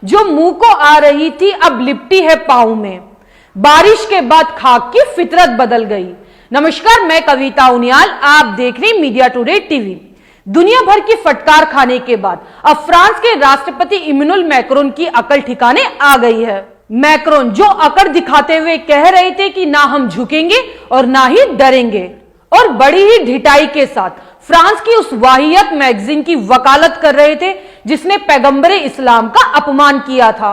जो मुंह को आ रही थी अब लिपटी है पांव में। बारिश के बाद खाक की फितरत बदल गई। नमस्कार, मैं कविता उनियाल, आप देख रहे मीडिया टुडे टीवी। दुनिया भर की फटकार खाने के बाद अब फ्रांस के राष्ट्रपति इमैनुअल मैक्रोन की अकल ठिकाने आ गई है। मैक्रोन जो अकड़ दिखाते हुए कह रहे थे कि ना हम झुकेंगे और ना ही डरेंगे, और बड़ी ही ढिठाई के साथ फ्रांस की उस वाहियत मैगजीन की वकालत कर रहे थे जिसने पैगंबरे इस्लाम का अपमान किया था।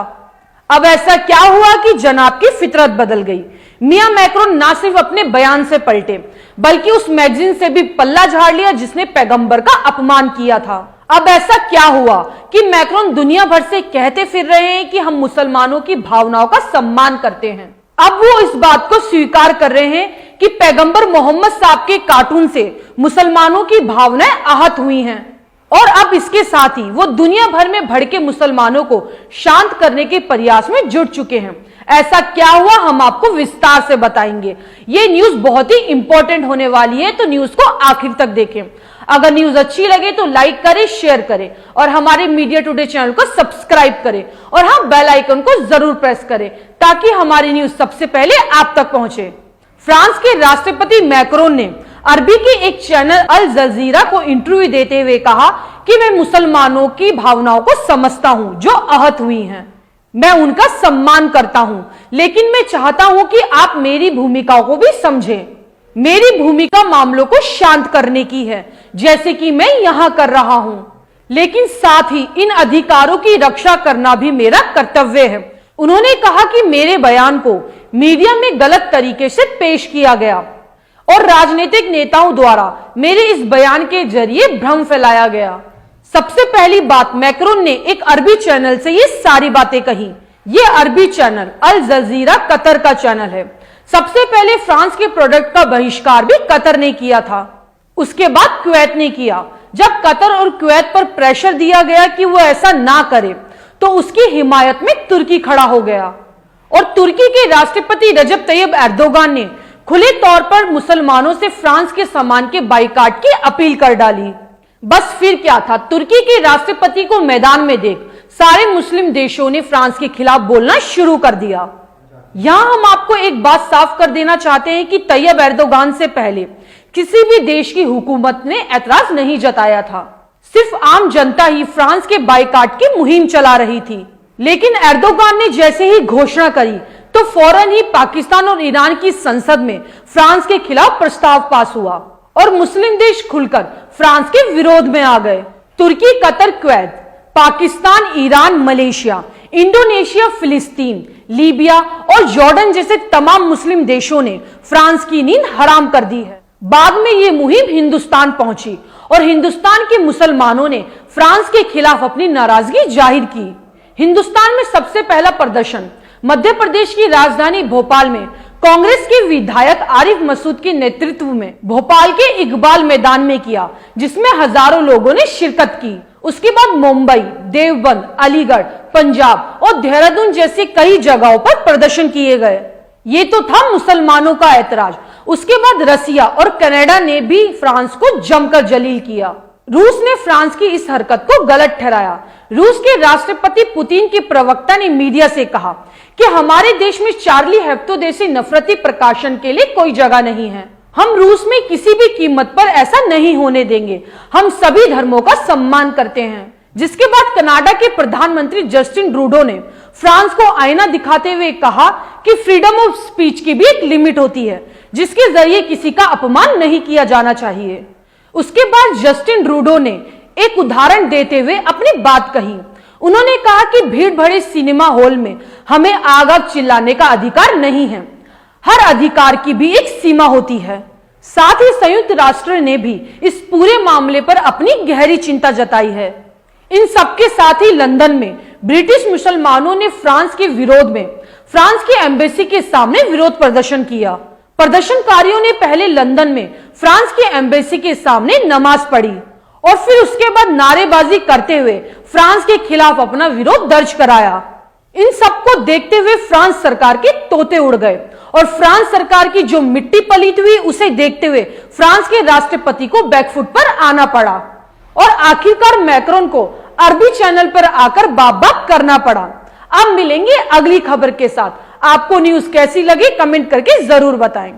अब ऐसा क्या हुआ कि जनाब की फितरत बदल गई। मियां मैक्रोन ना सिर्फ अपने बयान से पलटे बल्कि उस मैगजीन से भी पल्ला झाड़ लिया जिसने पैगंबर का अपमान किया था। अब ऐसा क्या हुआ कि मैक्रोन दुनिया भर से कहते फिर रहे हैं कि हम मुसलमानों की भावनाओं का सम्मान करते हैं। अब वो इस बात को स्वीकार कर रहे हैं कि पैगंबर मोहम्मद साहब के कार्टून से मुसलमानों की भावनाएं आहत हुई हैं, और अब इसके साथ ही वो दुनिया भर में भड़के मुसलमानों को शांत करने के प्रयास में जुट चुके हैं। ऐसा क्या हुआ हम आपको विस्तार से बताएंगे। ये न्यूज बहुत ही इंपॉर्टेंट होने वाली है, तो न्यूज को आखिर तक देखें। अगर न्यूज अच्छी लगे तो लाइक करें, शेयर करें और हमारे मीडिया टुडे चैनल को सब्सक्राइब करें, और हाँ, बेल आइकन को जरूर प्रेस करें ताकि हमारी न्यूज सबसे पहले आप तक पहुंचे। फ्रांस के राष्ट्रपति मैक्रोन ने अरबी के एक चैनल अल जजीरा को इंटरव्यू देते हुए कहा कि मैं मुसलमानों की भावनाओं को समझता हूं जो आहत हुई हैं। मैं उनका सम्मान करता हूं, लेकिन मैं चाहता हूं कि आप मेरी भूमिकाओं को भी समझें। मेरी भूमिका मामलों को शांत करने की है, जैसे कि मैं यहां कर रहा हूं, लेकिन साथ ही इन अधिकारों की रक्षा करना भी मेरा कर्तव्य है। उन्होंने कहा कि मेरे बयान को मीडिया में गलत तरीके से पेश किया गया और राजनीतिक नेताओं द्वारा मेरे इस बयान के जरिए भ्रम फैलाया गया। सबसे पहली बात, मैक्रोन ने एक अरबी चैनल से ये सारी बातें कही। ये अरबी चैनल अल जजीरा कतर का चैनल है। सबसे पहले फ्रांस के प्रोडक्ट का बहिष्कार भी कतर ने किया था, उसके बाद कुवैत ने किया। जब कतर और कुवैत पर प्रेशर दिया गया कि वो ऐसा ना करे, तो उसकी हिमायत में तुर्की खड़ा हो गया, और तुर्की के राष्ट्रपति रजब तैयब एर्दोगान ने खुले तौर पर मुसलमानों से फ्रांस के सामान के बाइकाट की अपील कर डाली। बस फिर क्या था, तुर्की के राष्ट्रपति को मैदान में देख सारे मुस्लिम देशों ने फ्रांस के खिलाफ बोलना शुरू कर दिया। यहां हम आपको एक बात साफ कर देना चाहते हैं कि तैयब एर्दोगान से पहले किसी भी देश की हुकूमत ने ऐतराज नहीं जताया था। सिर्फ आम जनता ही फ्रांस के बाइकाट की मुहिम चला रही थी। लेकिन एर्दोगान ने जैसे ही घोषणा करी तो फौरन ही पाकिस्तान और ईरान की संसद में फ्रांस के खिलाफ प्रस्ताव पास हुआ और मुस्लिम देश खुलकर फ्रांस के विरोध में आ गए। Turkey, Qatar, Kuwait, Pakistan, Iran, Malaysia, Indonesia, Palestine, Libya और जॉर्डन जैसे तमाम मुस्लिम देशों ने फ्रांस की नींद हराम कर दी है। बाद में ये मुहिम हिंदुस्तान पहुंची और हिंदुस्तान के मुसलमानों ने फ्रांस के खिलाफ अपनी नाराजगी जाहिर की। हिंदुस्तान में सबसे पहला प्रदर्शन मध्य प्रदेश की राजधानी भोपाल में कांग्रेस के विधायक आरिफ मसूद के नेतृत्व में भोपाल के इकबाल मैदान में किया, जिसमें हजारों लोगों ने शिरकत की। उसके बाद मुंबई, देवबंद, अलीगढ़, पंजाब और देहरादून जैसे कई जगहों पर प्रदर्शन किए गए। ये तो था मुसलमानों का ऐतराज। उसके बाद रसिया और कनाडा ने भी फ्रांस को जमकर जलील किया। रूस ने फ्रांस की इस हरकत को गलत ठहराया। रूस के राष्ट्रपति पुतिन के प्रवक्ता ने मीडिया से कहा कि हमारे देश में चार्ली हेब्दो जैसे नफरती प्रकाशन के लिए कोई जगह नहीं है। हम रूस में किसी भी कीमत पर ऐसा नहीं होने देंगे। हम सभी धर्मों का सम्मान करते हैं। जिसके बाद कनाडा के प्रधानमंत्री जस्टिन ट्रूडो ने फ्रांस को आईना दिखाते हुए कहा कि फ्रीडम ऑफ स्पीच की भी एक लिमिट होती है, जिसके जरिए किसी का अपमान नहीं किया जाना चाहिए। उसके बाद जस्टिन ट्रूडो ने एक उदाहरण देते हुए अपनी बात कही। उन्होंने कहा कि भीड़ भरे सिनेमा हॉल में हमें आग आग चिल्लाने का अधिकार नहीं है। हर अधिकार की भी एक सीमा होती है। साथ ही संयुक्त राष्ट्र ने भी इस पूरे मामले पर अपनी गहरी चिंता जताई है। इन सबके साथ ही लंदन में ब्रिटिश मुसलमानों ने फ्रांस के विरोध में फ्रांस की एम्बेसी के सामने विरोध प्रदर्शन किया। प्रदर्शनकारियों ने पहले लंदन में फ्रांस की एम्बेसी के सामने नमाज पढ़ी और फिर उसके बाद नारेबाजी करते हुए फ्रांस के खिलाफ अपना विरोध दर्ज कराया। इन सबको देखते हुए फ्रांस सरकार के तोते उड़ गए और फ्रांस सरकार की जो मिट्टी पलीत हुई उसे देखते हुए फ्रांस के राष्ट्रपति को बैकफुट पर आना पड़ा और आखिरकार मैक्रोन को अरबी चैनल पर आकर बाप बाप करना पड़ा। अब मिलेंगे अगली खबर के साथ। आपको न्यूज कैसी लगी कमेंट करके जरूर बताएं।